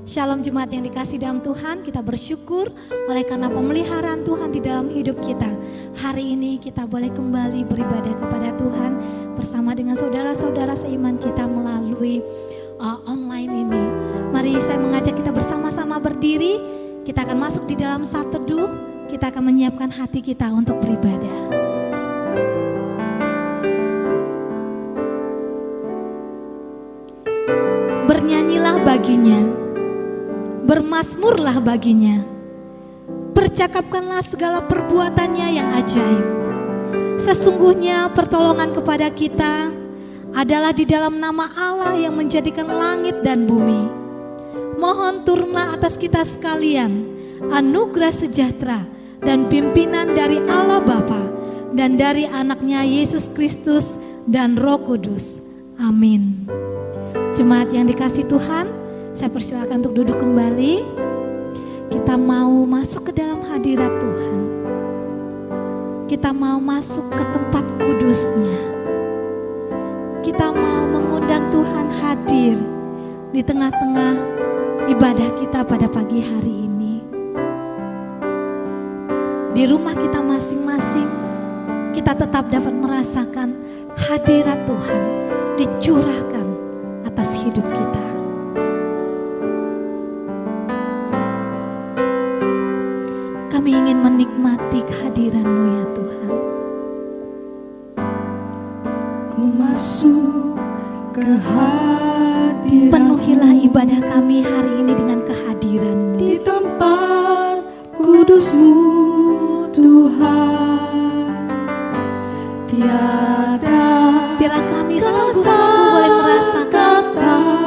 Shalom jemaat yang dikasih dalam Tuhan, kita bersyukur oleh karena pemeliharaan Tuhan di dalam hidup kita. Hari ini kita boleh kembali beribadah kepada Tuhan bersama dengan saudara-saudara seiman kita melalui online ini. Mari saya mengajak kita bersama-sama berdiri, kita akan masuk di dalam saat teduh, kita akan menyiapkan hati kita untuk beribadah. Bernyanyilah baginya, bermazmurlah baginya, percakapkanlah segala perbuatannya yang ajaib. Sesungguhnya pertolongan kepada kita adalah di dalam nama Allah yang menjadikan langit dan bumi. Mohon turunlah atas kita sekalian anugerah sejahtera dan pimpinan dari Allah Bapa dan dari anaknya Yesus Kristus dan Roh Kudus. Amin. Jemaat yang dikasih Tuhan, saya persilakan untuk duduk kembali. Kita mau masuk ke dalam hadirat Tuhan. Kita mau masuk ke tempat kudusnya. Kita mau mengundang Tuhan hadir di tengah-tengah ibadah kita pada pagi hari ini. Di rumah kita masing-masing, kita tetap dapat merasakan hadirat Tuhan dicurahkan atas hidup kita. Kami ingin menikmati kehadiran-Mu ya Tuhan. Ku masuk ke hadirat-Mu. Penuhilah ibadah kami hari ini dengan kehadiran-Mu. Di tempat kudus-Mu Tuhan, tiada biarlah kami sungguh-sungguh boleh merasakan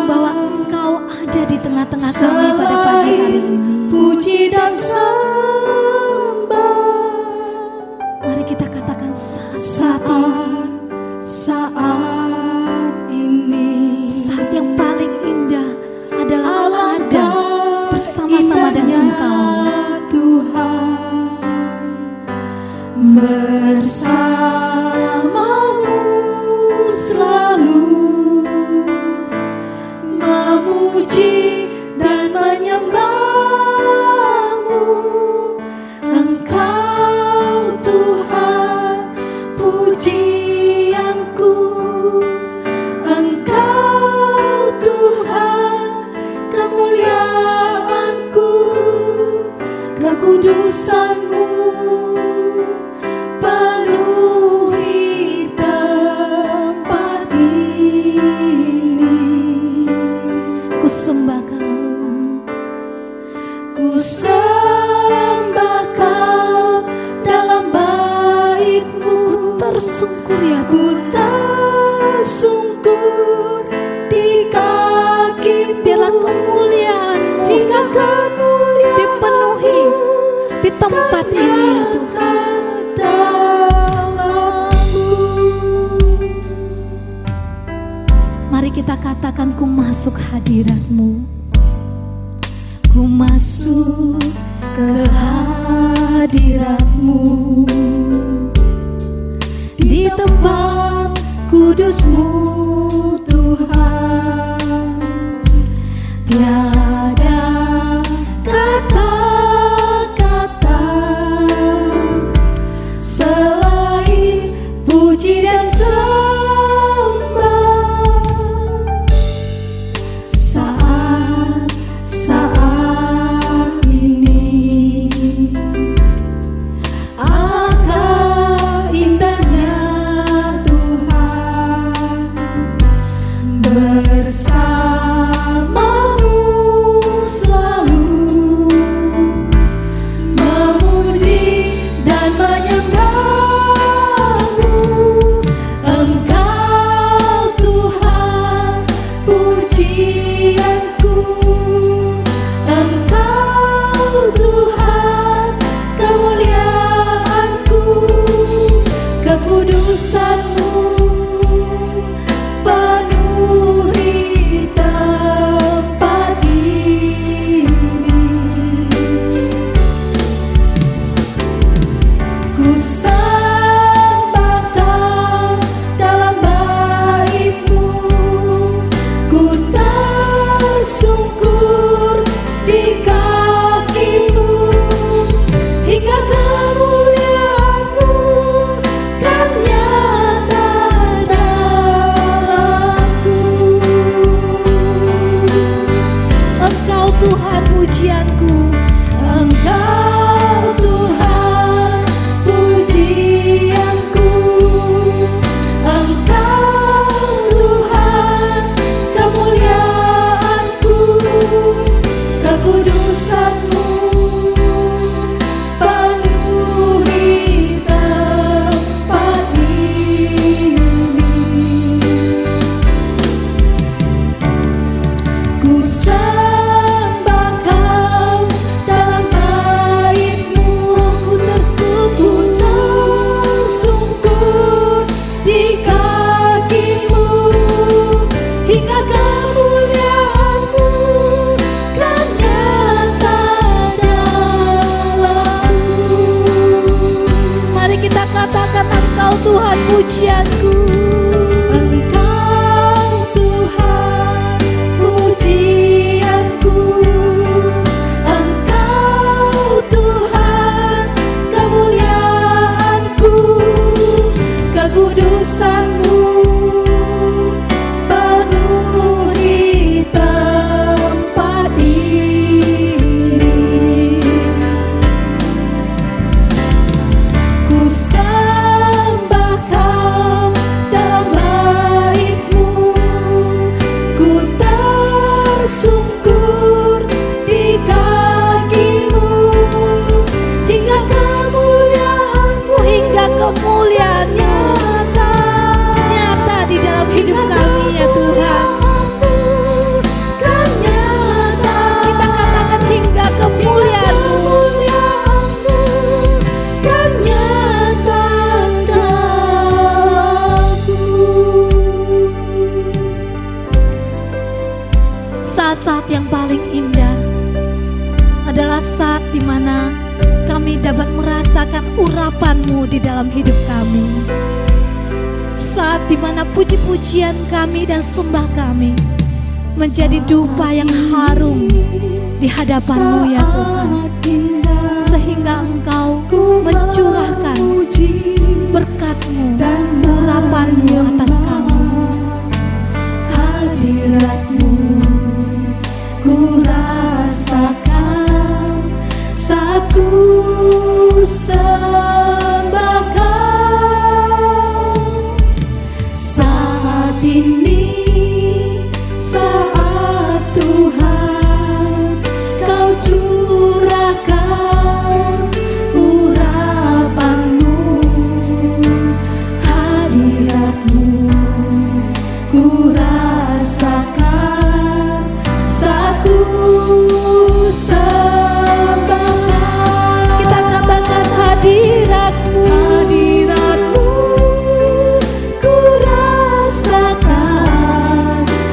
bahwa Engkau ada di tengah-tengah kami pada pagi hari ini. Puji dan sembah. Mari kita katakan Saat ini, saat yang paling indah adalah ada bersama-sama dengan Engkau. Tuhan, bersamamu selalu memuji dan menyembah-Mu. Engkau Tuhan, pujianku. Engkau Tuhan, kemuliaanku. Kekudusan-Mu penuhi tempat ini. Ku sembah Kau, Ku sembah Kau dalam bait-Mu. tersungkur ya Ku tersungkur di kaki-Mu. biarlah kemuliaan-Mu Hingga kemuliaan dipenuhi di tempat ini ya Tuhan. dalamku. Mari kita katakan, ku masuk hadirat-Mu. Ku masuk ke hadirat-Mu. Di tempat kudus-Mu Tuhan, tiada kata-kata selain puji dan sembah. Saat ini, angka indahnya Tuhan, bersamamu puji-pujianku. Engkau Tuhan pujianku, Engkau Tuhan kemuliaanku, kekudusan-Mu penuhi tempat ini. Ku sembah Kau dalam bait-Mu, ku tersungkur di kaki-Mu, hingga kemuliaan-Mu, Hingga kemuliaan-Mu nyata di dalam hidup kami ya Tuhan. kan nyata. Kita katakan hingga kemuliaan-Mu. Kan nyata dalamku. Saat-saat yang paling indah adalah saat di mana kami dapat merasakan urapan-Mu di dalam hidup kami. Saat di mana puji-pujian kami dan sembah kami menjadi dupa yang harum di hadapan-Mu ya Tuhan. Saat indah Sehingga Engkau mencurahkan berkat-Mu dan urapan-Mu atas kami. hadirat-Mu ku rasakan saat ku sembah Kau. Saat ini, saat Tuhan Kau curahkan urapan-Mu, hadirat-Mu ku rasakan saat ku sembah. Kita katakan hadirat-Mu. Hadirat-Mu ku rasakan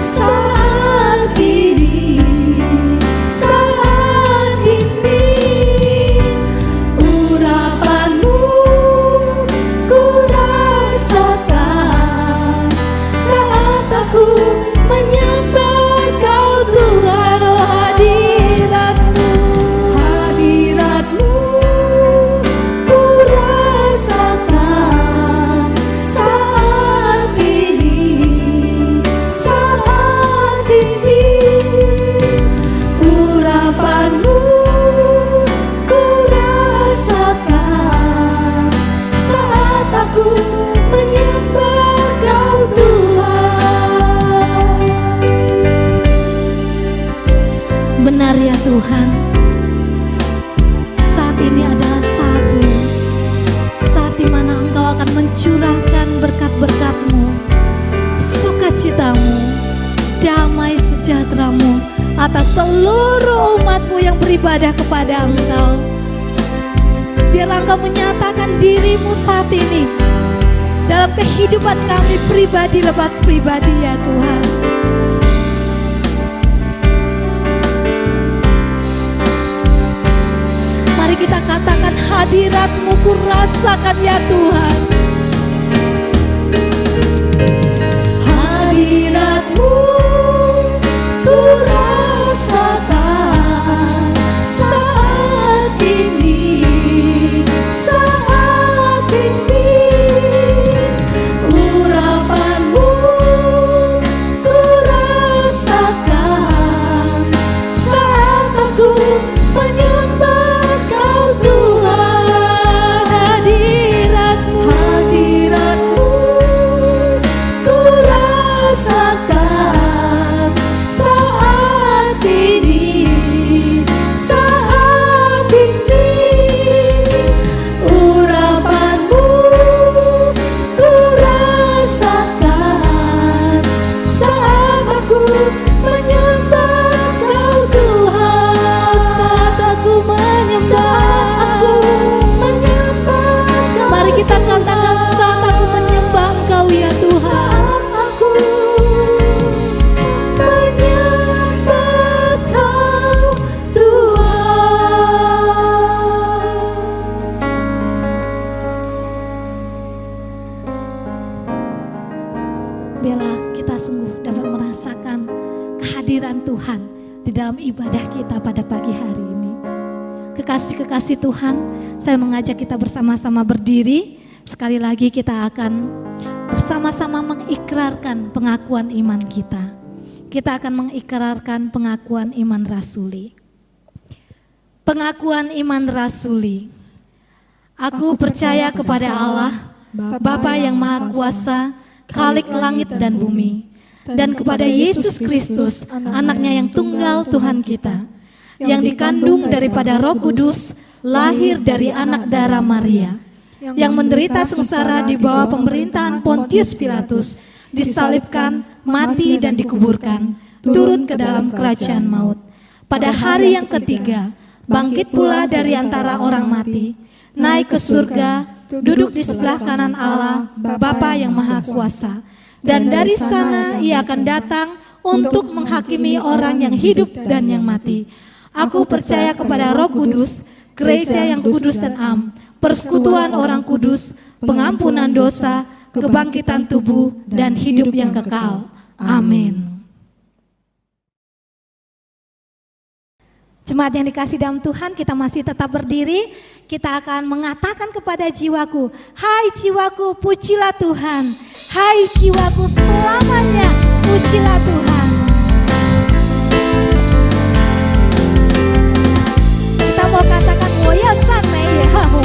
saat ini, saat ini. Urapan-Mu ku rasakan saat aku menyembah Kau Tuhan. Oh, hadirat-Mu, hadirat-Mu ku rasakan saat ini, saat ini. Urapan-Mu ku rasakan saat aku menyembah Kau Tuhan. Benar ya Tuhan, saat ini adalah saat-Mu, saat di mana Engkau akan mencurahkan berkat-berkat-Mu, sukacita-Mu, damai sejahtera-Mu atas seluruh umat-Mu yang beribadah kepada Engkau. Biarlah Engkau menyatakan diri-Mu saat ini dalam kehidupan kami pribadi lepas pribadi ya Tuhan. Mari kita katakan hadirat-Mu ku rasakan ya Tuhan. Hadirat-Mu ku rasakan saat ini, saat ini. Urapan-Mu ku rasakan saat aku menyembah Kau Tuhan. Hadirat-Mu, Hadirat-Mu ku rasakan kehadiran Tuhan di dalam ibadah kita pada pagi hari ini. Kekasih-kekasih Tuhan, saya mengajak kita bersama-sama berdiri. Sekali lagi kita akan bersama-sama mengikrarkan pengakuan iman kita. Kita akan mengikrarkan pengakuan iman rasuli. Pengakuan iman rasuli. Aku percaya kepada Allah, Bapa yang Maha Kuasa, Khalik langit dan bumi, dan kepada Yesus Kristus, anaknya yang tunggal Tuhan kita, yang dikandung daripada Roh Kudus, lahir dari anak darah Maria, yang menderita sengsara di bawah pemerintahan Pontius Pilatus, disalibkan, mati dan dikuburkan, turun ke dalam kerajaan maut. Pada hari yang ketiga, bangkit pula dari antara orang mati, naik ke surga, duduk di sebelah kanan Allah, Bapa yang Maha Kuasa. Dan dari sana ia akan datang untuk menghakimi orang yang hidup dan yang mati. Aku percaya kepada Roh Kudus, gereja yang kudus dan am, persekutuan orang kudus, pengampunan dosa, kebangkitan tubuh, dan hidup yang kekal. Amin. Jemaat yang dikasih dalam Tuhan, kita masih tetap berdiri. Kita akan mengatakan kepada jiwaku, hai jiwaku, pujilah Tuhan. Hai jiwaku, selamanya pujilah Tuhan. Kita mau katakan, 我要赞美耶和华。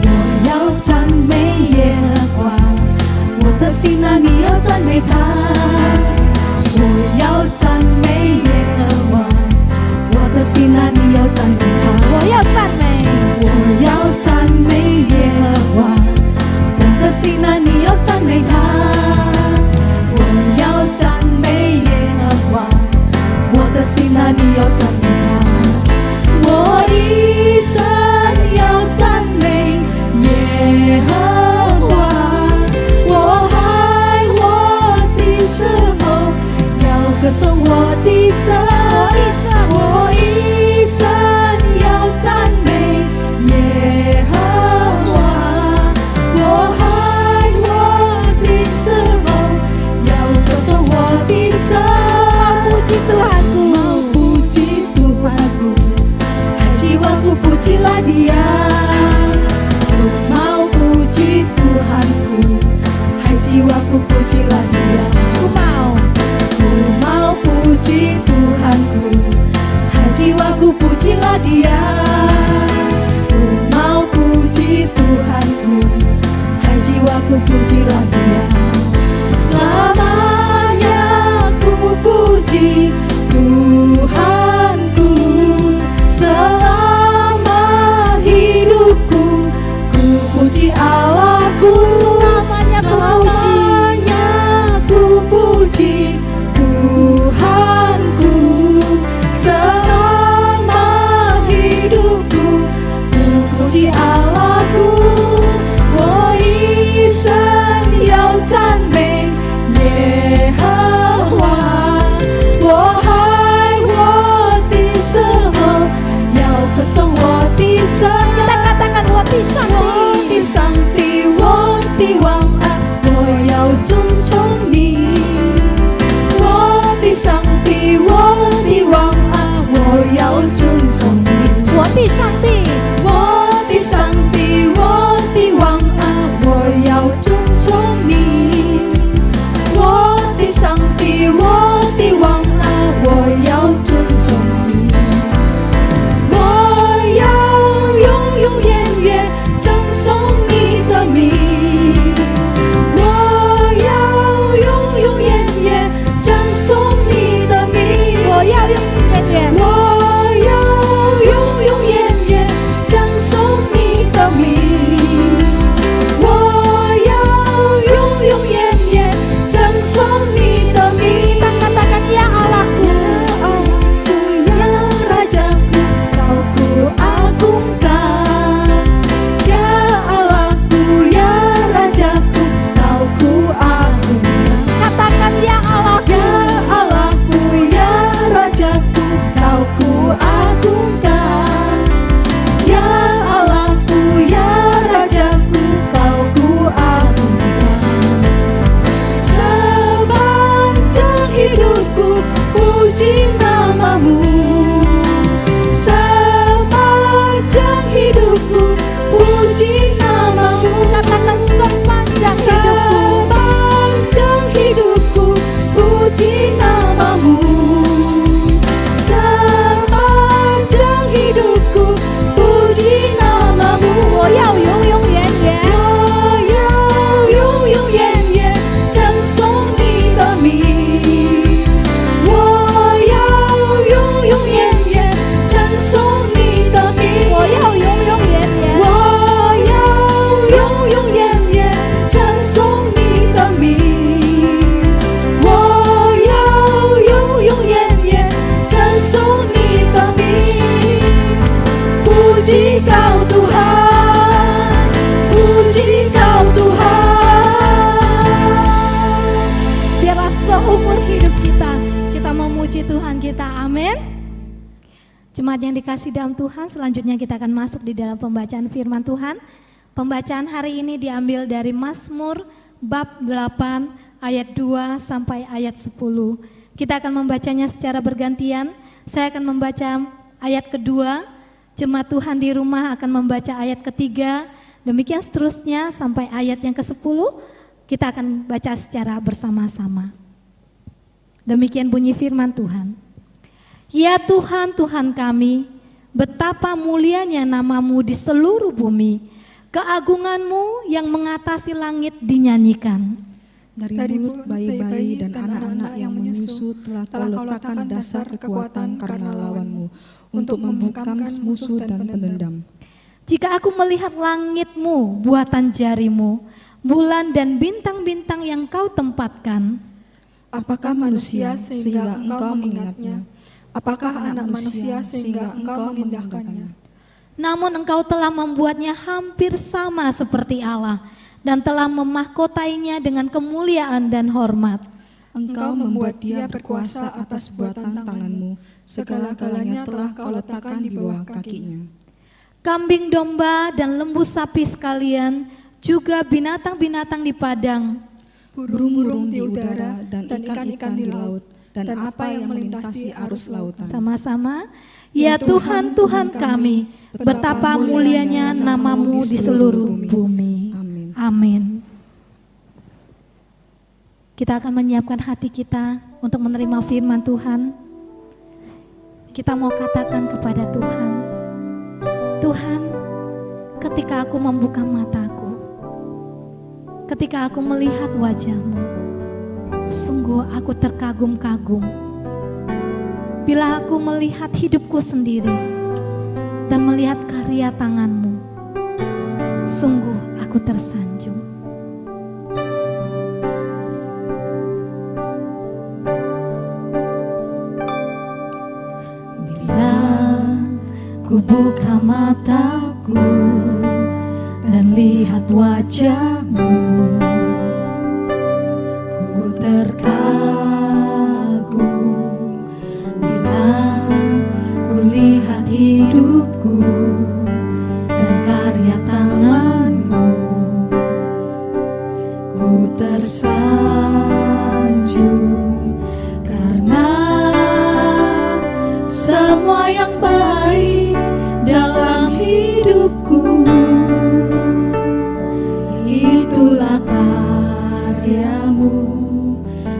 我要赞美耶和华，我的心啊，你要赞美他。我要赞美耶和华，我的心啊，你要赞美他。我要赞美，我要赞美耶和华，我的心啊，你要赞美他。我要赞美耶和华，我的心啊，你要赞美他。我一生要赞美耶和华，我爱我的时候要歌颂我的神。我一生要赞美耶和华，我爱我的时候要歌颂我的神。puji Tuhanku, mau puji Tuhanku, hai jiwaku pujilah Dia. Ku mau puji Tuhanku, hai jiwaku pujilah Dia. ku mau puji Tuhanku, hai jiwaku pujilah Dia. Ku mau puji Tuhanku, hai jiwaku pujilah Dia. Selamanya ku puji Tuhanku, selama hidupku ku puji Allahku. Selamanya ku puji Tuhanku, selama Jemaat yang dikasih dalam Tuhan, selanjutnya kita akan masuk di dalam pembacaan firman Tuhan. Pembacaan hari ini diambil dari Mazmur bab 8 ayat 2 sampai ayat 10. Kita akan membacanya secara bergantian. Saya akan membaca ayat kedua, jemaat Tuhan di rumah akan membaca ayat ketiga, demikian seterusnya sampai ayat yang ke-10 kita akan baca secara bersama-sama. Demikian bunyi firman Tuhan. Ya Tuhan, Tuhan kami, betapa mulianya nama-Mu di seluruh bumi, keagungan-Mu yang mengatasi langit dinyanyikan. Dari mulut bayi-bayi dan anak-anak yang menyusu telah Kau letakkan dasar kekuatan karena lawan-Mu, untuk membungkam musuh dan pendendam. Jika aku melihat langit-Mu, buatan jari-Mu, bulan dan bintang-bintang yang Kau tempatkan, apakah manusia sehingga Engkau mengingatnya? Apakah anak manusia sehingga Engkau mengindahkannya? namun Engkau telah membuatnya hampir sama seperti Allah dan telah memahkotainya dengan kemuliaan dan hormat. Engkau membuat dia berkuasa atas buatan tangan-Mu, segala-galanya telah Kau letakkan di bawah kakinya. Kambing domba dan lembu sapi sekalian, juga binatang-binatang di padang, Burung-burung di udara dan ikan-ikan di laut, dan apa yang melintasi arus lautan. sama-sama. Ya Tuhan, Tuhan kami, betapa mulianya nama-Mu di seluruh bumi. Amin. Amin. Kita akan menyiapkan hati kita untuk menerima firman Tuhan. Kita mau katakan kepada Tuhan, Tuhan, ketika aku membuka mataku, ketika aku melihat wajah-Mu, sungguh aku terkagum-kagum. Bila aku melihat hidupku sendiri dan melihat karya tangan-Mu, sungguh aku tersanjung. Bila ku buka mataku dan lihat wajah-Mu, ku terkagum. Bila ku lihat hidupku dan karya tangan-Mu, ku tersanjung. Karena semua yang baik dalam hidupku, itulah karya-Mu.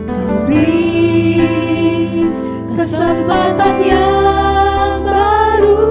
Kau beri kesempatan yang baru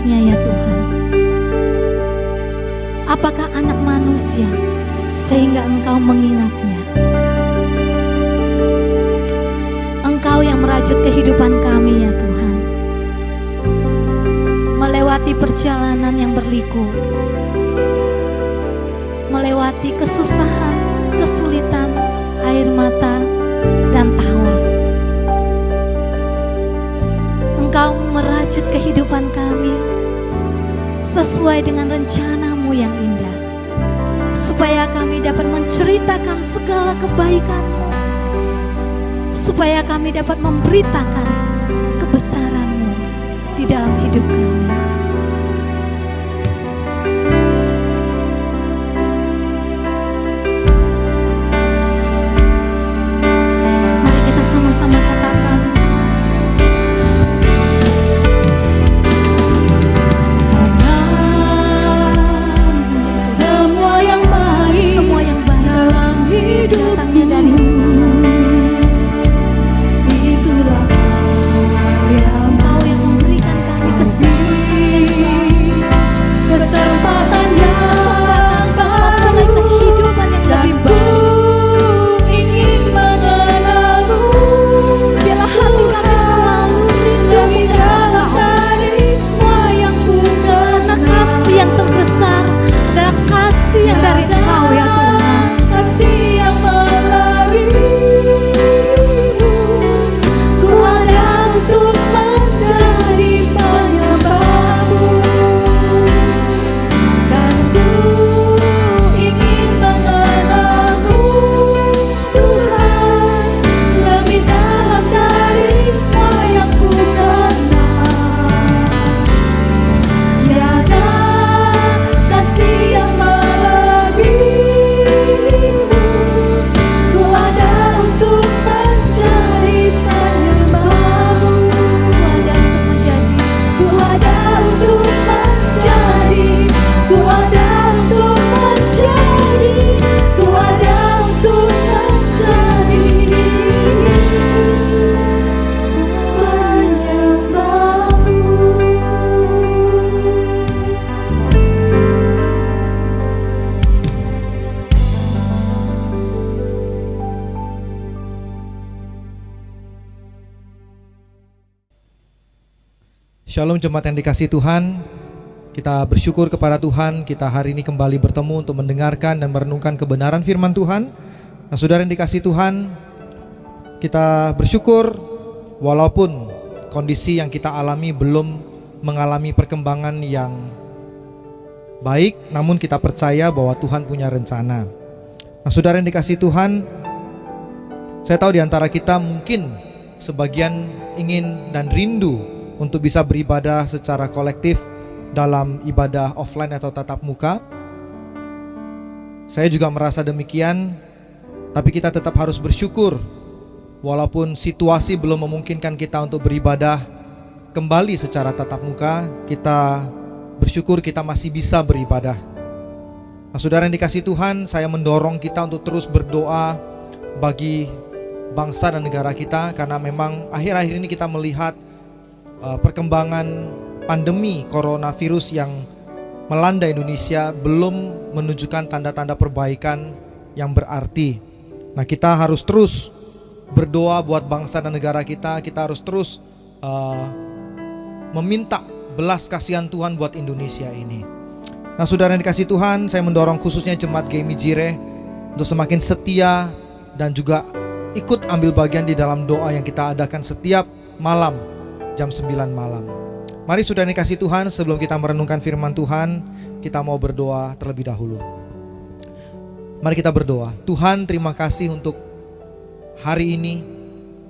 mengingatnya ya Tuhan. Apakah anak manusia sehingga Engkau mengingatnya? Engkau yang merajut kehidupan kami ya Tuhan. Melewati perjalanan yang berliku, melewati kesusahan, kesulitan, air mata, dan tawa. Engkau merajut kehidupan kami sesuai dengan rencana-Mu yang indah, supaya kami dapat menceritakan segala kebaikan-Mu, supaya kami dapat memberitakan kebesaran-Mu di dalam hidup kami. Mari kita sama-sama katakan, karena semua yang baik dalam datangnya dari itulah karyamu. Engkau yang memberikan kami Kesempatan yang baru kehidupan yang dan lebih ku baik. ingin mengenalmu. Biarlah hati kami selalu rindu Lebih dalam Engkau. dari semua yang ku Karena kenal. kasih yang terbesar adalah kasih yang dari Engkau ya Tuhan. Kasih yang melarimu, ku ada untuk menjadi penyembahmu. Dan ku ingin mengenalmu Tuhan, lebih dalam dari semua yang ku kenal. Tiada kasih yang melebihimu, ku ada untuk menjadi penyembahmu. Ku ada untuk menjadi, ku ada untuk menjadi, ku ada untuk menjadi penyembahmu. Shalom jemaat yang dikasihi Tuhan. Kita bersyukur kepada Tuhan, kita hari ini kembali bertemu untuk mendengarkan dan merenungkan kebenaran firman Tuhan. Nah, saudara yang dikasihi Tuhan, kita bersyukur walaupun kondisi yang kita alami belum mengalami perkembangan yang baik, namun kita percaya bahwa Tuhan punya rencana. Nah, saudara yang dikasihi Tuhan, saya tahu di antara kita mungkin sebagian ingin dan rindu untuk bisa beribadah secara kolektif dalam ibadah offline atau tatap muka. Saya juga merasa demikian, tapi kita tetap harus bersyukur walaupun situasi belum memungkinkan kita untuk beribadah kembali secara tatap muka. Kita bersyukur kita masih bisa beribadah. Nah, saudara yang dikasihi Tuhan, saya mendorong kita untuk terus berdoa bagi bangsa dan negara kita, karena memang akhir-akhir ini kita melihat perkembangan pandemi coronavirus yang melanda Indonesia belum menunjukkan tanda-tanda perbaikan yang berarti. Nah, kita harus terus berdoa buat bangsa dan negara kita. Kita harus terus meminta belas kasihan Tuhan buat Indonesia ini. Nah, saudara yang dikasihi Tuhan, saya mendorong khususnya jemaat GMI Jireh untuk semakin setia dan juga ikut ambil bagian di dalam doa yang kita adakan setiap malam jam 9 malam. Mari saudara yang dikasihi Tuhan, sebelum kita merenungkan firman Tuhan, kita mau berdoa terlebih dahulu. Mari kita berdoa. Tuhan, terima kasih untuk hari ini.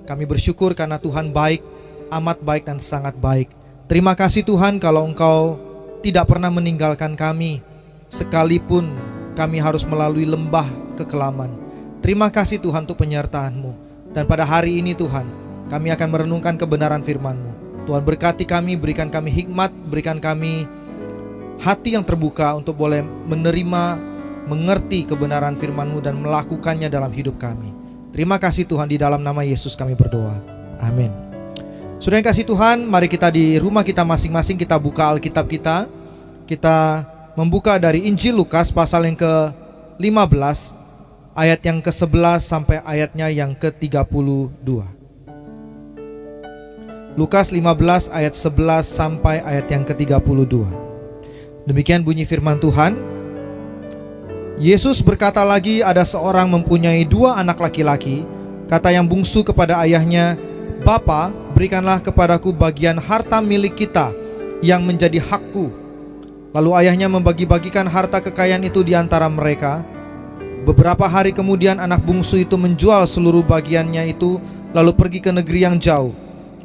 Kami bersyukur karena Tuhan baik, amat baik dan sangat baik. Terima kasih Tuhan kalau Engkau tidak pernah meninggalkan kami, sekalipun kami harus melalui lembah kekelaman. Terima kasih Tuhan untuk penyertaan-Mu. Dan pada hari ini Tuhan, kami akan merenungkan kebenaran firman-Mu. Tuhan berkati kami, berikan kami hikmat, berikan kami hati yang terbuka untuk boleh menerima, mengerti kebenaran firman-Mu dan melakukannya dalam hidup kami. Terima kasih Tuhan, di dalam nama Yesus kami berdoa. Amin. Saudara yang kasih Tuhan, mari kita di rumah kita masing-masing kita buka Alkitab kita. Kita membuka dari Injil Lukas pasal yang ke-15 ayat yang ke-11 sampai ayatnya yang ke-32. Lukas 15 ayat 11 sampai ayat yang ke-32. Demikian bunyi firman Tuhan. Yesus berkata lagi, ada seorang mempunyai 2 anak laki-laki. Kata yang bungsu kepada ayahnya, "Bapa, berikanlah kepadaku bagian harta milik kita yang menjadi hakku." Lalu ayahnya membagi-bagikan harta kekayaan itu di antara mereka. Beberapa hari kemudian anak bungsu itu menjual seluruh bagiannya itu, lalu pergi ke negeri yang jauh.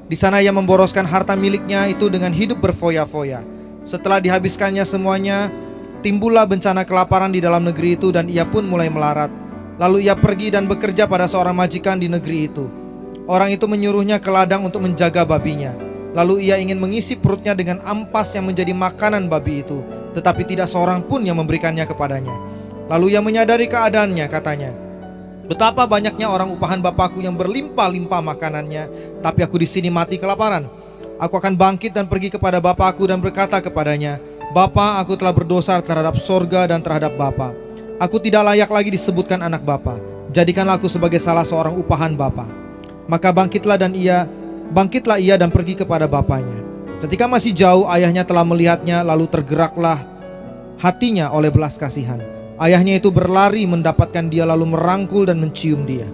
Di sana ia memboroskan harta miliknya itu dengan hidup berfoya-foya. Setelah dihabiskannya semuanya, timbullah bencana kelaparan di dalam negeri itu dan ia pun mulai melarat. Lalu ia pergi dan bekerja pada seorang majikan di negeri itu. Orang itu menyuruhnya ke ladang untuk menjaga babinya. Lalu ia ingin mengisi perutnya dengan ampas yang menjadi makanan babi itu, tetapi tidak seorang pun yang memberikannya kepadanya. Lalu ia menyadari keadaannya, katanya, "Betapa banyaknya orang upahan bapakku yang berlimpah-limpah makanannya, tapi aku di sini mati kelaparan. Aku akan bangkit dan pergi kepada bapakku dan berkata kepadanya, Bapa, aku telah berdosa terhadap sorga dan terhadap Bapa. Aku tidak layak lagi disebutkan anak Bapa. Jadikanlah aku sebagai salah seorang upahan Bapa." Maka bangkitlah ia dan pergi kepada bapaknya. Ketika masih jauh, ayahnya telah melihatnya, lalu tergeraklah hatinya oleh belas kasihan. Ayahnya itu berlari mendapatkan dia, lalu merangkul dan mencium dia.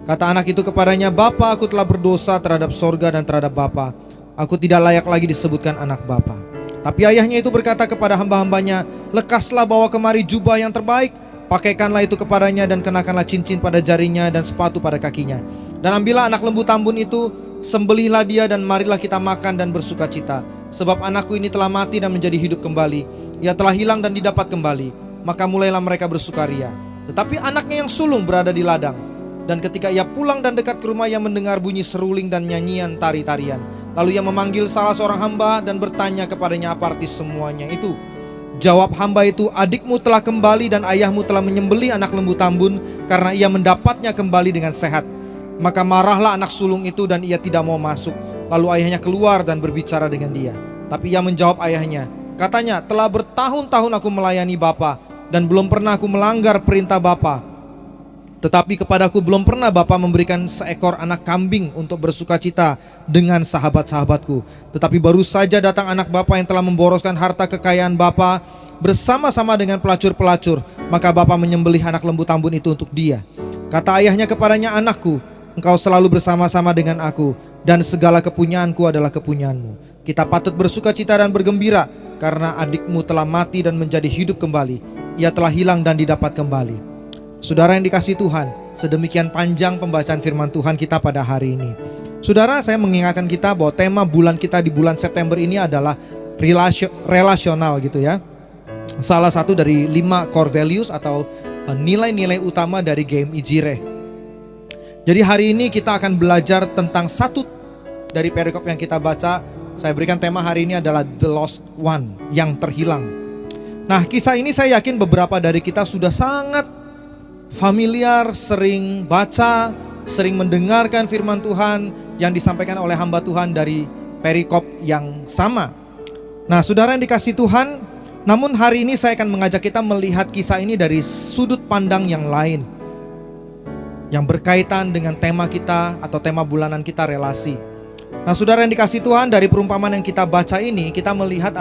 Kata anak itu kepadanya, "Bapa, aku telah berdosa terhadap sorga dan terhadap Bapa. Aku tidak layak lagi disebutkan anak Bapa." Tapi ayahnya itu berkata kepada hamba-hambanya, "Lekaslah bawa kemari jubah yang terbaik, pakaikanlah itu kepadanya dan kenakanlah cincin pada jarinya dan sepatu pada kakinya. Dan ambillah anak lembu tambun itu, sembelihlah dia dan marilah kita makan dan bersuka cita. Sebab anakku ini telah mati dan menjadi hidup kembali. Ia telah hilang dan didapat kembali." Maka mulailah mereka bersukaria. Tetapi anaknya yang sulung berada di ladang. Dan ketika ia pulang dan dekat ke rumah, ia mendengar bunyi seruling dan nyanyian tari-tarian. Lalu ia memanggil salah seorang hamba dan bertanya kepadanya apa arti semuanya itu. Jawab hamba itu, "Adikmu telah kembali dan ayahmu telah menyembelih anak lembu tambun karena ia mendapatnya kembali dengan sehat." Maka marahlah anak sulung itu dan ia tidak mau masuk. Lalu ayahnya keluar dan berbicara dengan dia. Tapi ia menjawab ayahnya, katanya, "Telah bertahun-tahun aku melayani Bapa dan belum pernah aku melanggar perintah Bapa. Tetapi kepadaku belum pernah Bapa memberikan seekor anak kambing untuk bersuka cita dengan sahabat-sahabatku. Tetapi baru saja datang anak Bapa yang telah memboroskan harta kekayaan Bapa bersama-sama dengan pelacur-pelacur. Maka Bapa menyembelih anak lembu tambun itu untuk dia." Kata ayahnya kepadanya, "Anakku, engkau selalu bersama-sama dengan aku, dan segala kepunyaanku adalah kepunyaanmu. Kita patut bersuka cita dan bergembira, karena adikmu telah mati dan menjadi hidup kembali. Ia telah hilang dan didapat kembali." Saudara yang dikasihi Tuhan, sedemikian panjang pembacaan firman Tuhan kita pada hari ini. Saudara, saya mengingatkan kita bahwa tema bulan kita di bulan September ini adalah relasional gitu ya. Salah satu dari 5 core values atau nilai-nilai utama dari GMI Jireh. Jadi hari ini kita akan belajar tentang satu dari perikop yang kita baca. Saya berikan tema hari ini adalah The Lost One, yang terhilang. Nah, kisah ini saya yakin beberapa dari kita sudah sangat familiar, sering baca, sering mendengarkan firman Tuhan yang disampaikan oleh hamba Tuhan dari perikop yang sama. Nah, saudara yang dikasihi Tuhan, namun hari ini saya akan mengajak kita melihat kisah ini dari sudut pandang yang lain, yang berkaitan dengan tema kita atau tema bulanan kita, relasi. Nah, saudara yang dikasihi Tuhan, dari perumpamaan yang kita baca ini, kita melihat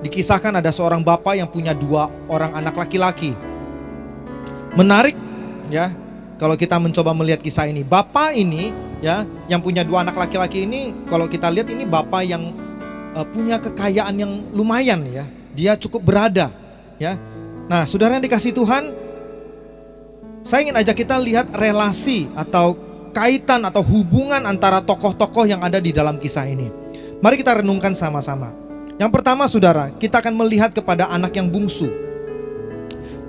dikisahkan ada seorang bapak yang punya 2 orang anak laki-laki. Menarik ya, kalau kita mencoba melihat kisah ini. Bapak ini ya, yang punya 2 anak laki-laki ini, kalau kita lihat ini bapak yang punya kekayaan yang lumayan ya. Dia cukup berada ya. Nah, saudara yang dikasihi Tuhan, saya ingin ajak kita lihat relasi atau kaitan atau hubungan antara tokoh-tokoh yang ada di dalam kisah ini. Mari kita renungkan sama-sama. Yang pertama, saudara, kita akan melihat kepada anak yang bungsu.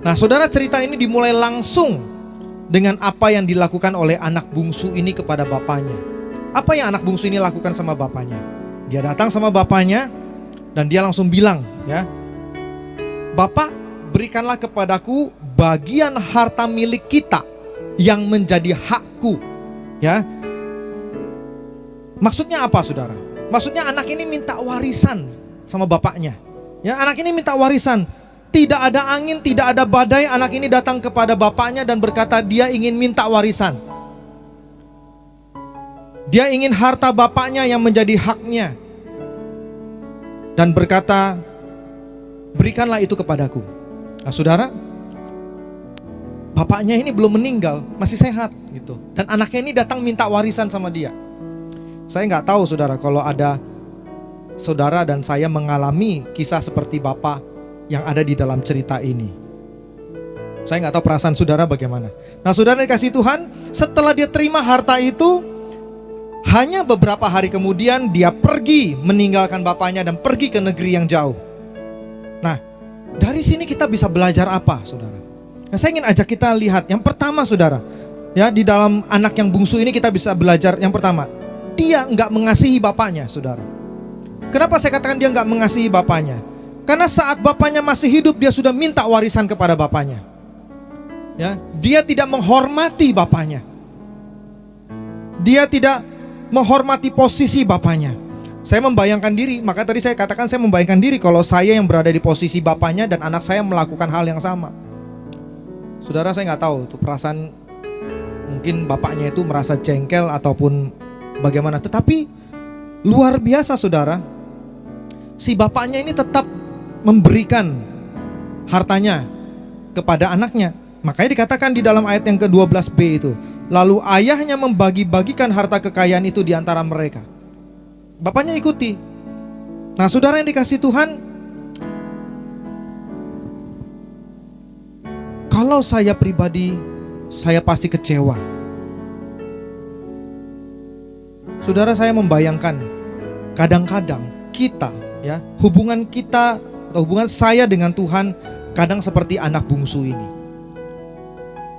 Nah, saudara, cerita ini dimulai langsung dengan apa yang dilakukan oleh anak bungsu ini kepada bapaknya. Apa yang anak bungsu ini lakukan sama bapaknya? Dia datang sama bapaknya dan dia langsung bilang ya, "Bapak, berikanlah kepadaku bagian harta milik kita yang menjadi hakku." Ya. Maksudnya apa saudara? Maksudnya anak ini minta warisan sama bapaknya. Ya, anak ini minta warisan. Tidak ada angin, tidak ada badai, anak ini datang kepada bapaknya dan berkata dia ingin minta warisan. Dia ingin harta bapaknya yang menjadi haknya. Dan berkata, berikanlah itu kepadaku. Nah saudara, bapaknya ini belum meninggal, masih sehat gitu. Dan anaknya ini datang minta warisan sama dia. Saya nggak tahu saudara, kalau ada saudara dan saya mengalami kisah seperti bapak yang ada di dalam cerita ini. Saya nggak tahu perasaan saudara bagaimana. Nah saudara dikasih Tuhan, setelah dia terima harta itu, hanya beberapa hari kemudian dia pergi meninggalkan bapaknya dan pergi ke negeri yang jauh. Nah, dari sini kita bisa belajar apa, saudara? Nah, saya ingin ajak kita lihat. Yang pertama, saudara, ya di dalam anak yang bungsu ini kita bisa belajar. Yang pertama, dia nggak mengasihi bapaknya, saudara. Kenapa saya katakan dia nggak mengasihi bapaknya? Karena saat bapaknya masih hidup, dia sudah minta warisan kepada bapaknya. Ya, dia tidak menghormati bapaknya. Dia tidak menghormati posisi bapaknya. Saya membayangkan diri, maka tadi saya katakan saya membayangkan diri kalau saya yang berada di posisi bapaknya dan anak saya melakukan hal yang sama. Saudara, saya nggak tahu tuh perasaan, mungkin bapaknya itu merasa jengkel ataupun bagaimana. Tetapi luar biasa saudara, si bapaknya ini tetap memberikan hartanya kepada anaknya. Makanya dikatakan di dalam ayat yang ke-12b itu, lalu ayahnya membagi-bagikan harta kekayaan itu di antara mereka. Bapaknya ikuti. Nah saudara yang dikasih Tuhan, kalau saya pribadi, saya pasti kecewa. Saudara, saya membayangkan kadang-kadang kita, ya, hubungan kita atau hubungan saya dengan Tuhan kadang seperti anak bungsu ini.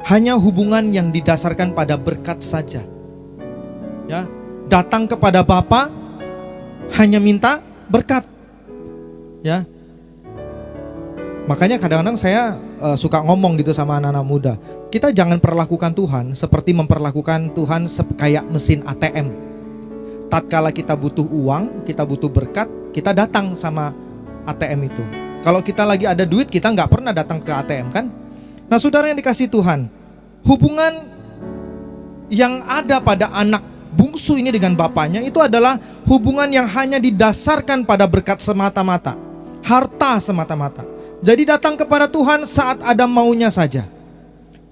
Hanya hubungan yang didasarkan pada berkat saja. Ya, datang kepada Bapa hanya minta berkat. Ya. Makanya kadang-kadang saya suka ngomong gitu sama anak-anak muda. Kita jangan perlakukan Tuhan seperti memperlakukan Tuhan kayak mesin ATM. Tatkala kita butuh uang, kita butuh berkat, kita datang sama ATM itu. Kalau kita lagi ada duit, kita nggak pernah datang ke ATM kan? Nah saudara yang dikasih Tuhan, hubungan yang ada pada anak bungsu ini dengan bapaknya itu adalah hubungan yang hanya didasarkan pada berkat semata-mata, harta semata-mata. Jadi datang kepada Tuhan saat ada maunya saja.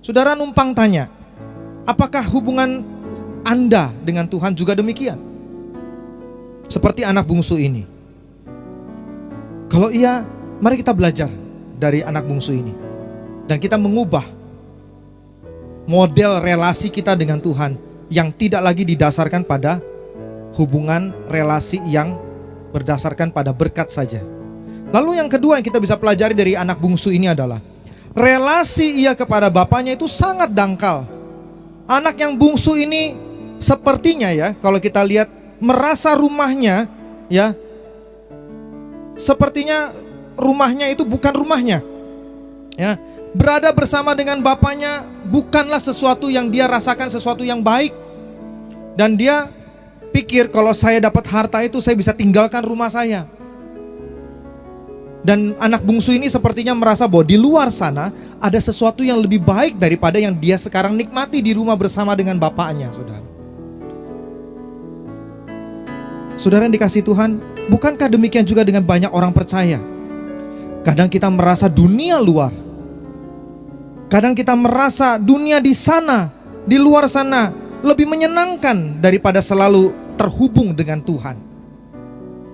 Saudara numpang tanya, apakah hubungan Anda dengan Tuhan juga demikian? Seperti anak bungsu ini. Kalau iya, mari kita belajar dari anak bungsu ini. Dan kita mengubah model relasi kita dengan Tuhan yang tidak lagi didasarkan pada hubungan relasi yang berdasarkan pada berkat saja. Lalu yang kedua yang kita bisa pelajari dari anak bungsu ini adalah relasi ia kepada bapaknya itu sangat dangkal. Anak yang bungsu ini sepertinya ya, kalau kita lihat merasa rumahnya ya, sepertinya rumahnya itu bukan rumahnya. Ya, berada bersama dengan bapaknya bukanlah sesuatu yang dia rasakan sesuatu yang baik. Dan dia pikir kalau saya dapat harta itu saya bisa tinggalkan rumah saya. Dan anak bungsu ini sepertinya merasa bahwa di luar sana ada sesuatu yang lebih baik daripada yang dia sekarang nikmati di rumah bersama dengan bapaknya, saudara. Saudara yang dikasih Tuhan, bukankah demikian juga dengan banyak orang percaya? Kadang kita merasa dunia luar. Kadang kita merasa dunia di sana, di luar sana lebih menyenangkan daripada selalu terhubung dengan Tuhan.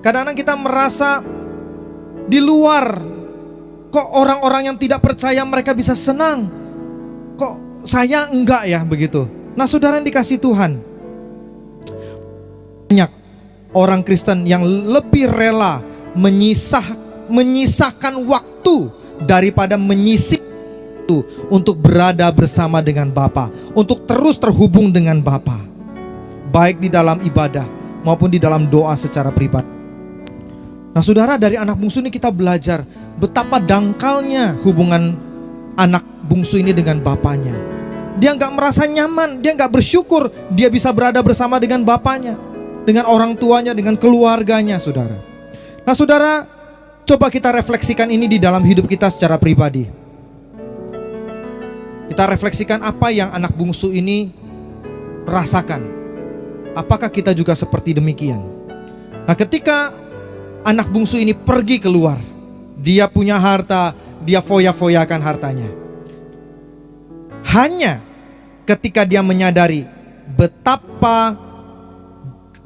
Kadang-kadang kita merasa di luar, kok orang-orang yang tidak percaya mereka bisa senang, kok saya enggak ya begitu. Nah saudara yang dikasih Tuhan, banyak orang Kristen yang lebih rela menyisahkan waktu daripada menyisihkan untuk berada bersama dengan Bapa, untuk terus terhubung dengan Bapa, baik di dalam ibadah maupun di dalam doa secara pribadi. Nah saudara, dari anak bungsu ini kita belajar betapa dangkalnya hubungan anak bungsu ini dengan bapaknya. Dia gak merasa nyaman, dia gak bersyukur dia bisa berada bersama dengan bapaknya. dengan orang tuanya, dengan keluarganya, saudara. Nah, saudara, coba kita refleksikan ini di dalam hidup kita secara pribadi. Kita refleksikan apa yang anak bungsu ini rasakan. Apakah kita juga seperti demikian? Nah, ketika anak bungsu ini pergi keluar, dia punya harta, dia foya-foyakan hartanya. Hanya ketika dia menyadari betapa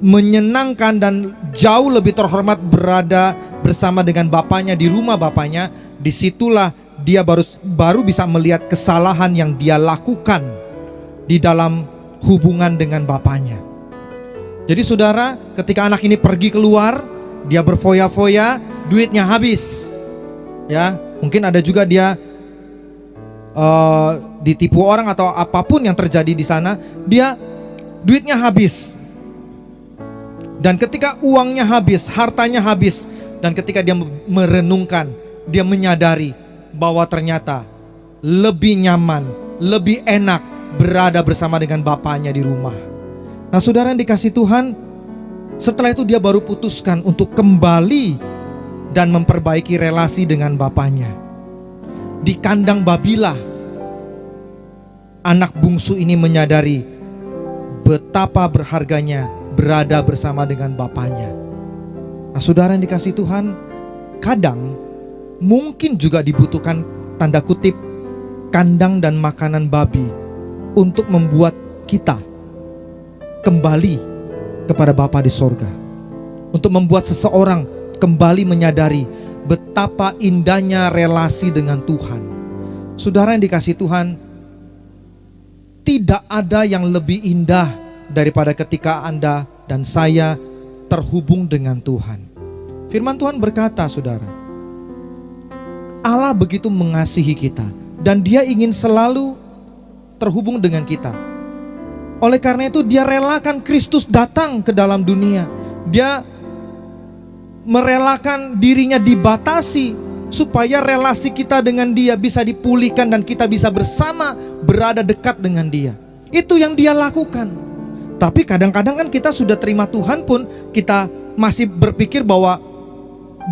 menyenangkan dan jauh lebih terhormat berada bersama dengan bapaknya di rumah bapaknya, disitulah dia baru bisa melihat kesalahan yang dia lakukan di dalam hubungan dengan bapaknya. Jadi saudara, ketika anak ini pergi keluar, dia berfoya-foya, duitnya habis. Ya, mungkin ada juga dia ditipu orang atau apapun yang terjadi di sana, dia duitnya habis. Dan ketika uangnya habis, hartanya habis, dan ketika dia merenungkan, dia menyadari bahwa ternyata lebih nyaman, lebih enak berada bersama dengan bapaknya di rumah. Nah, saudara yang dikasih Tuhan, setelah itu dia baru putuskan untuk kembali dan memperbaiki relasi dengan bapaknya. Di kandang Babila, anak bungsu ini menyadari betapa berharganya berada bersama dengan bapaknya. Nah, saudara yang dikasih Tuhan, kadang mungkin juga dibutuhkan tanda kutip kandang dan makanan babi untuk membuat kita kembali kepada Bapa di sorga. Untuk membuat seseorang kembali menyadari betapa indahnya relasi dengan Tuhan. Saudara yang dikasih Tuhan, tidak ada yang lebih indah daripada ketika Anda dan saya terhubung dengan Tuhan. Firman Tuhan berkata, saudara, Allah begitu mengasihi kita dan Dia ingin selalu terhubung dengan kita. Oleh karena itu Dia relakan Kristus datang ke dalam dunia. Dia merelakan dirinya dibatasi supaya relasi kita dengan Dia bisa dipulihkan dan kita bisa bersama berada dekat dengan Dia. Itu yang Dia lakukan. Tapi kadang-kadang kan kita sudah terima Tuhan pun kita masih berpikir bahwa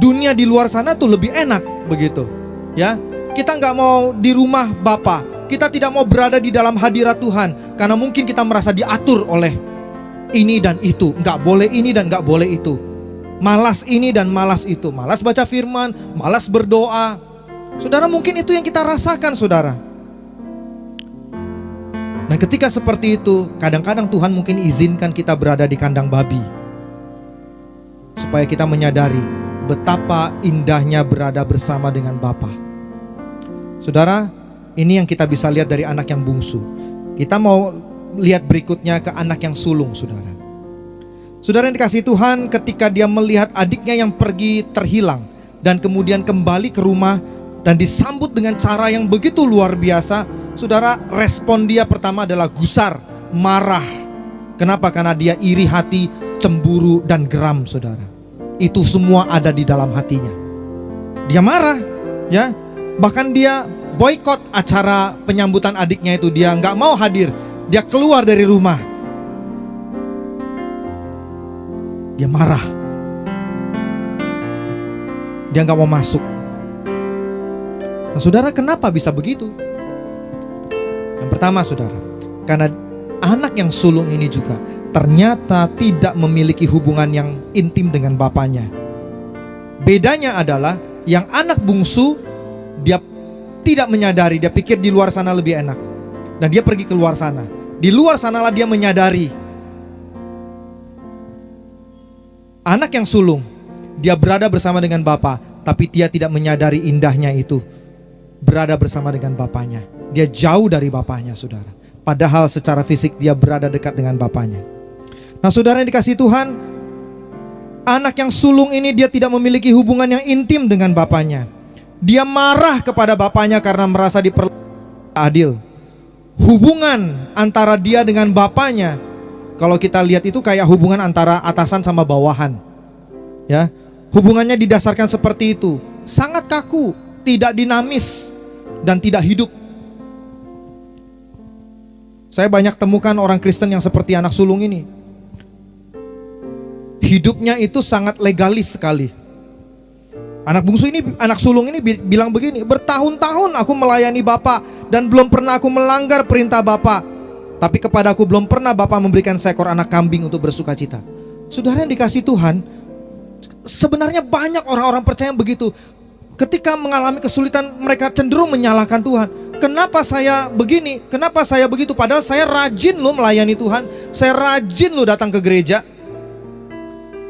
dunia di luar sana tuh lebih enak begitu. Ya, kita nggak mau di rumah Bapa, kita tidak mau berada di dalam hadirat Tuhan karena mungkin kita merasa diatur oleh ini dan itu, nggak boleh ini dan nggak boleh itu, malas ini dan malas itu, malas baca firman, malas berdoa. Saudara, mungkin itu yang kita rasakan, saudara. Dan ketika seperti itu, kadang-kadang Tuhan mungkin izinkan kita berada di kandang babi supaya kita menyadari betapa indahnya berada bersama dengan Bapa. Saudara, ini yang kita bisa lihat dari anak yang bungsu. Kita mau lihat berikutnya ke anak yang sulung, saudara. Saudara yang dikasihi Tuhan, ketika dia melihat adiknya yang pergi terhilang dan kemudian kembali ke rumah dan disambut dengan cara yang begitu luar biasa, saudara, respon dia pertama adalah gusar, marah. Kenapa? Karena dia iri hati, cemburu dan geram, saudara. Itu semua ada di dalam hatinya. Dia marah, ya. Bahkan dia boikot acara penyambutan adiknya itu. Dia nggak mau hadir. Dia keluar dari rumah. Dia marah. Dia nggak mau masuk. Nah, saudara, kenapa bisa begitu? Yang pertama, saudara, karena anak yang sulung ini juga ternyata tidak memiliki hubungan yang intim dengan bapaknya. Bedanya adalah yang anak bungsu, dia tidak menyadari, dia pikir di luar sana lebih enak. Dan dia pergi ke luar sana. Di luar sanalah dia menyadari. Anak yang sulung, dia berada bersama dengan bapa, tapi dia tidak menyadari indahnya itu, berada bersama dengan bapaknya. Dia jauh dari bapaknya, saudara. Padahal secara fisik dia berada dekat dengan bapaknya. Nah, saudara yang dikasihi Tuhan, anak yang sulung ini dia tidak memiliki hubungan yang intim dengan bapaknya. Dia marah kepada bapaknya karena merasa diperlakukan adil. Hubungan antara dia dengan bapaknya, kalau kita lihat itu kayak hubungan antara atasan sama bawahan. Ya, hubungannya didasarkan seperti itu, sangat kaku, tidak dinamis dan tidak hidup. . Saya banyak temukan orang Kristen yang seperti anak sulung ini. hidupnya itu sangat legalis sekali. Anak bungsu ini, anak sulung ini bilang begini, bertahun-tahun aku melayani Bapak dan belum pernah aku melanggar perintah Bapak. Tapi kepada aku belum pernah Bapak memberikan seekor anak kambing untuk bersuka cita. Saudara yang dikasih Tuhan, sebenarnya banyak orang-orang percaya yang begitu. Ketika mengalami kesulitan, mereka cenderung menyalahkan Tuhan. Kenapa saya begini? Kenapa saya begitu? Padahal saya rajin loh melayani Tuhan. Saya rajin loh datang ke gereja.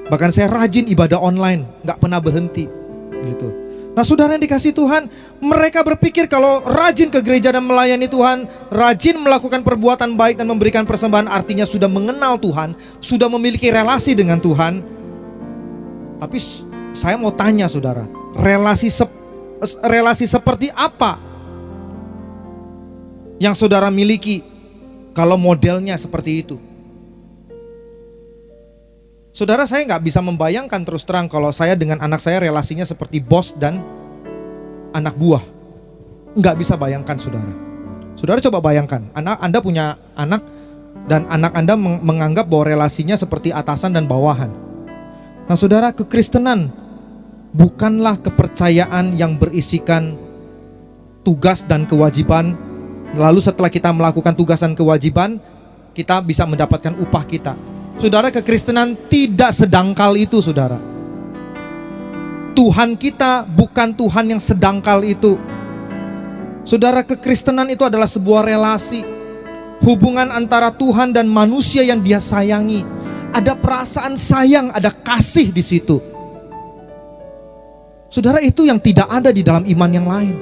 Bahkan saya rajin ibadah online, gak pernah berhenti gitu. Nah saudara yang dikasih Tuhan, mereka berpikir kalau rajin ke gereja dan melayani Tuhan, rajin melakukan perbuatan baik dan memberikan persembahan, artinya sudah mengenal Tuhan, sudah memiliki relasi dengan Tuhan. Tapi saya mau tanya saudara, relasi seperti apa yang saudara miliki kalau modelnya seperti itu? Saudara, saya nggak bisa membayangkan terus terang kalau saya dengan anak saya relasinya seperti bos dan anak buah. Nggak bisa bayangkan saudara. Saudara coba bayangkan, Anda punya anak dan anak Anda menganggap bahwa relasinya seperti atasan dan bawahan. Nah saudara, kekristenan bukanlah kepercayaan yang berisikan tugas dan kewajiban. Lalu setelah kita melakukan tugas dan kewajiban, kita bisa mendapatkan upah kita. Saudara, kekristenan tidak sedangkal itu saudara. Tuhan kita bukan Tuhan yang sedangkal itu. Saudara, kekristenan itu adalah sebuah relasi, hubungan antara Tuhan dan manusia yang Dia sayangi. Ada perasaan sayang, ada kasih di situ. Saudara, itu yang tidak ada di dalam iman yang lain.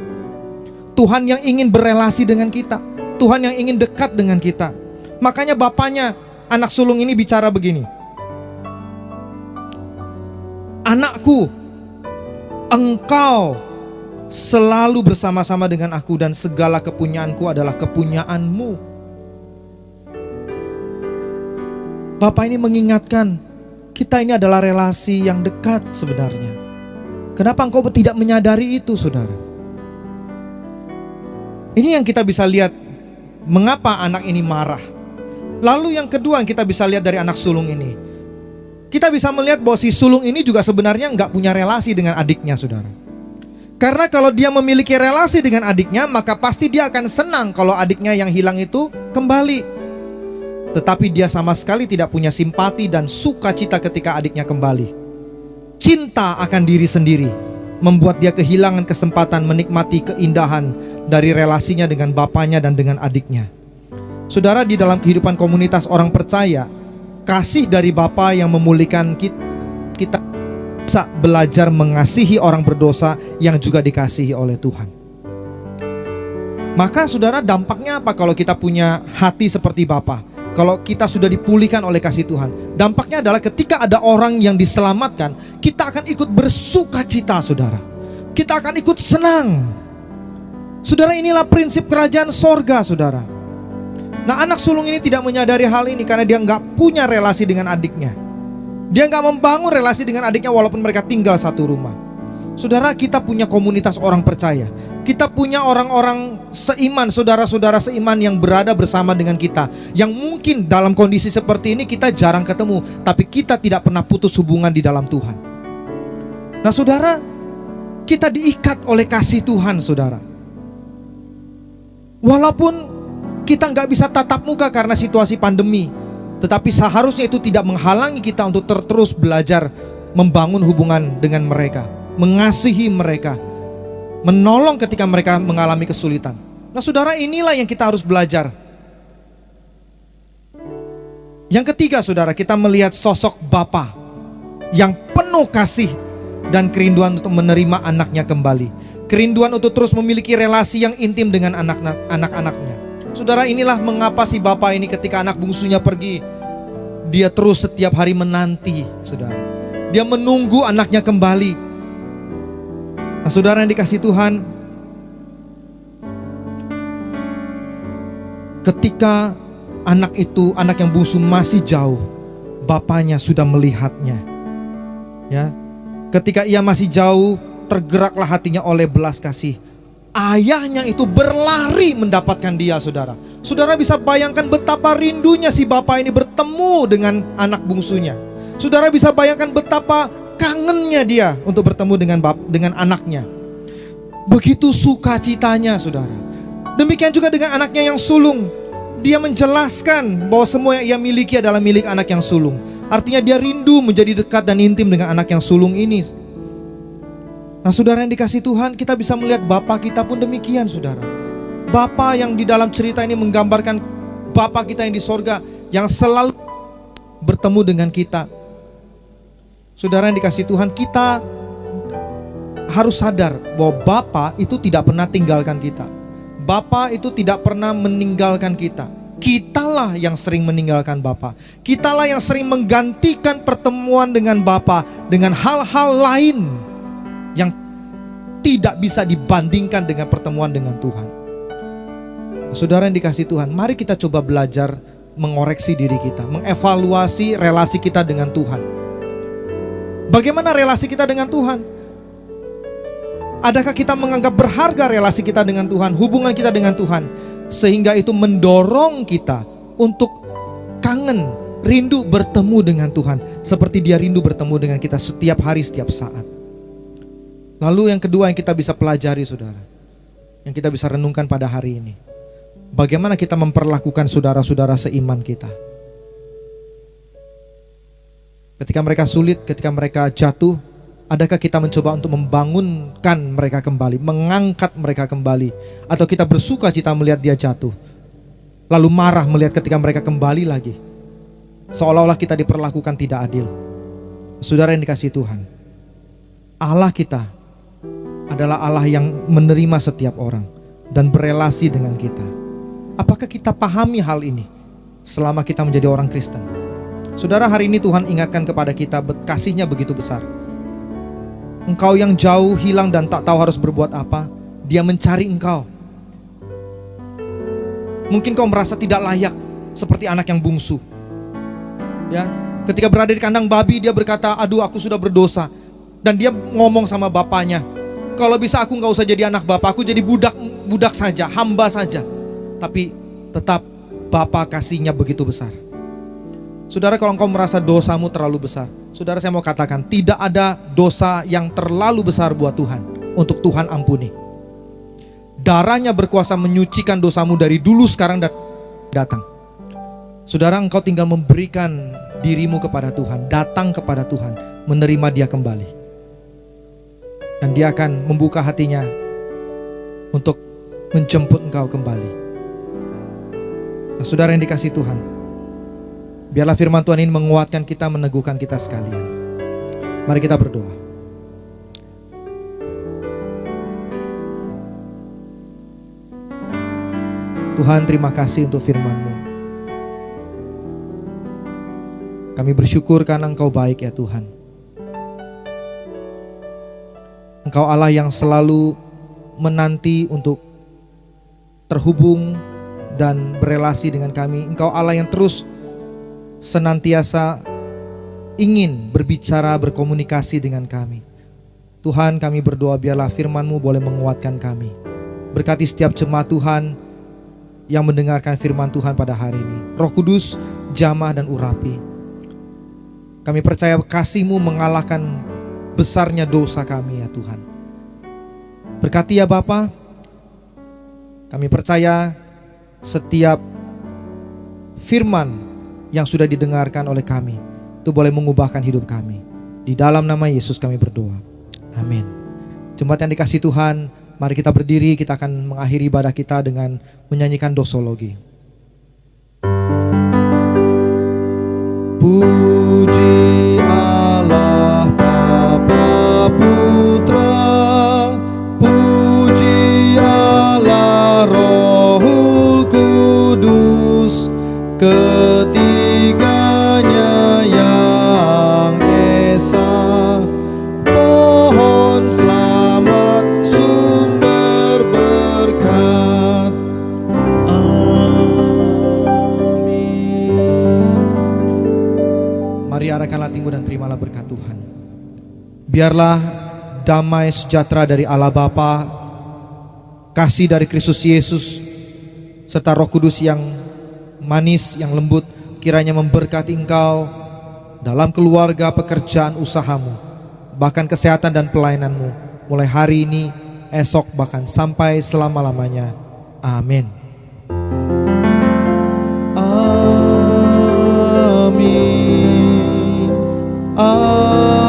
Tuhan yang ingin berelasi dengan kita, Tuhan yang ingin dekat dengan kita. Makanya bapaknya anak sulung ini bicara begini, anakku, engkau selalu bersama-sama dengan aku dan segala kepunyaanku adalah kepunyaanmu. Bapak ini mengingatkan kita ini adalah relasi yang dekat sebenarnya. Kenapa engkau tidak menyadari itu saudara? Ini yang kita bisa lihat mengapa anak ini marah. Lalu yang kedua yang kita bisa lihat dari anak sulung ini, kita bisa melihat bahwa si sulung ini juga sebenarnya nggak punya relasi dengan adiknya saudara. Karena kalau dia memiliki relasi dengan adiknya, maka pasti dia akan senang kalau adiknya yang hilang itu kembali. Tetapi dia sama sekali tidak punya simpati dan sukacita ketika adiknya kembali. Cinta akan diri sendiri membuat dia kehilangan kesempatan menikmati keindahan dari relasinya dengan bapaknya dan dengan adiknya. Saudara, di dalam kehidupan komunitas orang percaya, kasih dari Bapa yang memulihkan kita bisa belajar mengasihi orang berdosa yang juga dikasihi oleh Tuhan. Maka saudara, dampaknya apa kalau kita punya hati seperti Bapa? Kalau kita sudah dipulihkan oleh kasih Tuhan, dampaknya adalah ketika ada orang yang diselamatkan, kita akan ikut bersuka cita saudara. Kita akan ikut senang. Saudara, inilah prinsip kerajaan sorga saudara. Nah anak sulung ini tidak menyadari hal ini karena dia nggak punya relasi dengan adiknya. Dia nggak membangun relasi dengan adiknya walaupun mereka tinggal satu rumah. Saudara, kita punya komunitas orang percaya. Kita punya orang-orang seiman, saudara-saudara seiman yang berada bersama dengan kita, yang mungkin dalam kondisi seperti ini kita jarang ketemu, tapi kita tidak pernah putus hubungan di dalam Tuhan. Nah saudara, kita diikat oleh kasih Tuhan saudara. Walaupun kita nggak bisa tatap muka karena situasi pandemi, tetapi seharusnya itu tidak menghalangi kita untuk terus belajar membangun hubungan dengan mereka, mengasihi mereka, menolong ketika mereka mengalami kesulitan. Nah saudara, inilah yang kita harus belajar. Yang ketiga saudara, kita melihat sosok Bapa yang penuh kasih dan kerinduan untuk menerima anaknya kembali, kerinduan untuk terus memiliki relasi yang intim dengan anak-anaknya. Saudara, inilah mengapa si Bapa ini ketika anak bungsunya pergi, dia terus setiap hari menanti saudara. Dia menunggu anaknya kembali. Nah saudara yang dikasih Tuhan, ketika anak yang bungsu masih jauh, bapaknya sudah melihatnya. Ya, ketika ia masih jauh, tergeraklah hatinya oleh belas kasih. Ayahnya itu berlari mendapatkan dia saudara. Saudara bisa bayangkan betapa rindunya si bapak ini bertemu dengan anak bungsunya. Saudara bisa bayangkan betapa kangennya dia untuk bertemu dengan anaknya. Begitu sukacitanya, saudara. Demikian juga dengan anaknya yang sulung. Dia menjelaskan bahwa semua yang ia miliki adalah milik anak yang sulung. Artinya dia rindu menjadi dekat dan intim dengan anak yang sulung ini. Nah, saudara yang dikasihi Tuhan, kita bisa melihat Bapa kita pun demikian, saudara. Bapa yang di dalam cerita ini menggambarkan Bapa kita yang di sorga, yang selalu bertemu dengan kita. Saudara yang dikasihi Tuhan, kita harus sadar bahwa Bapa itu tidak pernah tinggalkan kita. Bapa itu tidak pernah meninggalkan kita. Kitalah yang sering meninggalkan Bapa. Kitalah yang sering menggantikan pertemuan dengan Bapa dengan hal-hal lain yang tidak bisa dibandingkan dengan pertemuan dengan Tuhan. Saudara yang dikasihi Tuhan, mari kita coba belajar mengoreksi diri kita, mengevaluasi relasi kita dengan Tuhan. Bagaimana relasi kita dengan Tuhan? Adakah kita menganggap berharga relasi kita dengan Tuhan, hubungan kita dengan Tuhan, sehingga itu mendorong kita untuk kangen, rindu bertemu dengan Tuhan, seperti Dia rindu bertemu dengan kita setiap hari, setiap saat. Lalu yang kedua yang kita bisa pelajari, saudara, yang kita bisa renungkan pada hari ini, bagaimana kita memperlakukan saudara-saudara seiman kita. Ketika mereka sulit, ketika mereka jatuh, adakah kita mencoba untuk membangunkan mereka kembali, mengangkat mereka kembali, atau kita bersuka cita melihat dia jatuh, lalu marah melihat ketika mereka kembali lagi, seolah-olah kita diperlakukan tidak adil? Saudara yang dikasihi Tuhan, Allah kita adalah Allah yang menerima setiap orang dan berelasi dengan kita. Apakah kita pahami hal ini selama kita menjadi orang Kristen? Saudara, hari ini Tuhan ingatkan kepada kita kasih-Nya begitu besar. Engkau yang jauh, hilang dan tak tahu harus berbuat apa, Dia mencari engkau. Mungkin kau merasa tidak layak seperti anak yang bungsu. Ya, ketika berada di kandang babi, dia berkata, aduh aku sudah berdosa. Dan dia ngomong sama bapaknya, kalau bisa aku gak usah jadi anak bapak, aku jadi budak saja, hamba saja. Tapi tetap Bapa kasihnya begitu besar. Saudara, kalau engkau merasa dosamu terlalu besar, saudara, saya mau katakan, tidak ada dosa yang terlalu besar buat Tuhan untuk Tuhan ampuni. Darahnya berkuasa menyucikan dosamu dari dulu, sekarang, dan datang. Saudara, engkau tinggal memberikan dirimu kepada Tuhan, datang kepada Tuhan, menerima Dia kembali. Dan Dia akan membuka hatinya untuk menjemput engkau kembali. Nah, saudara yang dikasihi Tuhan, biarlah firman Tuhan ini menguatkan kita, meneguhkan kita sekalian. Mari kita berdoa. Tuhan, terima kasih untuk firman-Mu. Kami bersyukur karena Engkau baik ya Tuhan. Engkau Allah yang selalu menanti untuk terhubung dan berelasi dengan kami. Engkau Allah yang terus senantiasa ingin berbicara, berkomunikasi dengan kami. Tuhan, kami berdoa biarlah firman-Mu boleh menguatkan kami. Berkati setiap jemaat Tuhan yang mendengarkan firman Tuhan pada hari ini. Roh Kudus, jamah dan urapi. Kami percaya kasih-Mu mengalahkan besarnya dosa kami ya Tuhan. Berkati ya Bapa. Kami percaya setiap firman yang sudah didengarkan oleh kami itu boleh mengubahkan hidup kami. Di dalam nama Yesus kami berdoa. Amin. Jemaat yang dikasihi Tuhan, mari kita berdiri, kita akan mengakhiri ibadah kita dengan menyanyikan doxologi. Puji Allah Bapa Putra, puji Allah Rohul Kudus, ketiganya yang esa. Mohon selamat sumber berkat. Amin. Mari arahkan hatimu dan terimalah berkat Tuhan. Biarlah damai sejahtera dari Allah Bapa, kasih dari Kristus Yesus, serta Roh Kudus yang manis, yang lembut, kiranya memberkati engkau, dalam keluarga, pekerjaan, usahamu, bahkan kesehatan dan pelayananmu, mulai hari ini, esok, bahkan sampai selama-lamanya. Amin. Amin. Amin.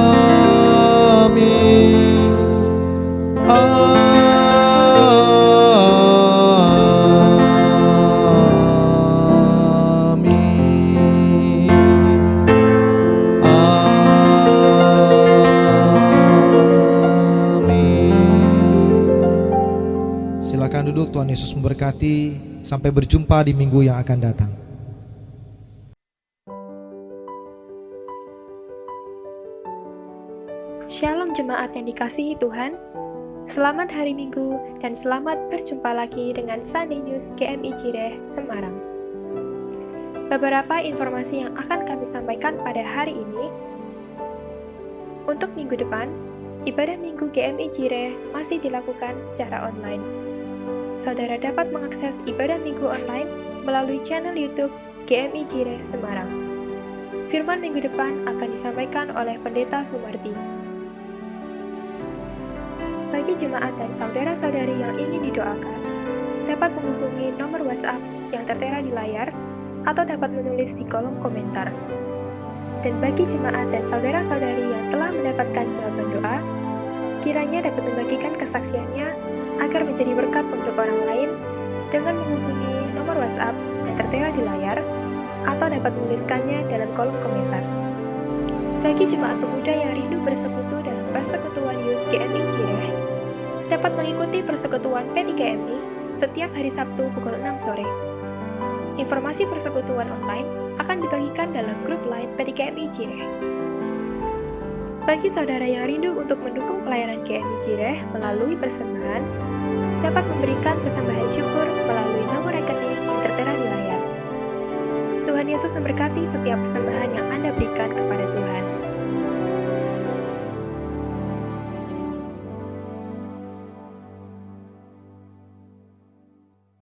Silakan duduk, Tuhan Yesus memberkati. Sampai berjumpa di minggu yang akan datang. Shalom jemaat yang dikasihi Tuhan. Selamat hari Minggu dan selamat berjumpa lagi dengan Sunday News GMI Jireh Semarang. Beberapa informasi yang akan kami sampaikan pada hari ini. Untuk minggu depan, ibadah Minggu GMI Jireh masih dilakukan secara online. Saudara dapat mengakses ibadah Minggu online melalui channel YouTube GMI Jireh Semarang. Firman minggu depan akan disampaikan oleh Pendeta Sumarti. Bagi jemaat dan saudara-saudari yang ingin didoakan, dapat menghubungi nomor WhatsApp yang tertera di layar atau dapat menulis di kolom komentar. Dan bagi jemaat dan saudara-saudari yang telah mendapatkan jawaban doa, kiranya dapat membagikan kesaksiannya agar menjadi berkat untuk orang lain dengan menghubungi nomor WhatsApp yang tertera di layar atau dapat menuliskannya dalam kolom komentar. Bagi jemaat pemuda yang rindu bersekutu dalam persekutuan Youth GMI Jireh, dapat mengikuti persekutuan P3MI setiap hari Sabtu pukul 6 sore. Informasi persekutuan online akan dibagikan dalam grup Line P3MI Jireh. Bagi saudara yang rindu untuk mendukung pelayanan GMI Jireh melalui persembahan, dapat memberikan persembahan syukur melalui nomor rekening yang tertera di layar. Tuhan Yesus memberkati setiap persembahan yang Anda berikan kepada Tuhan.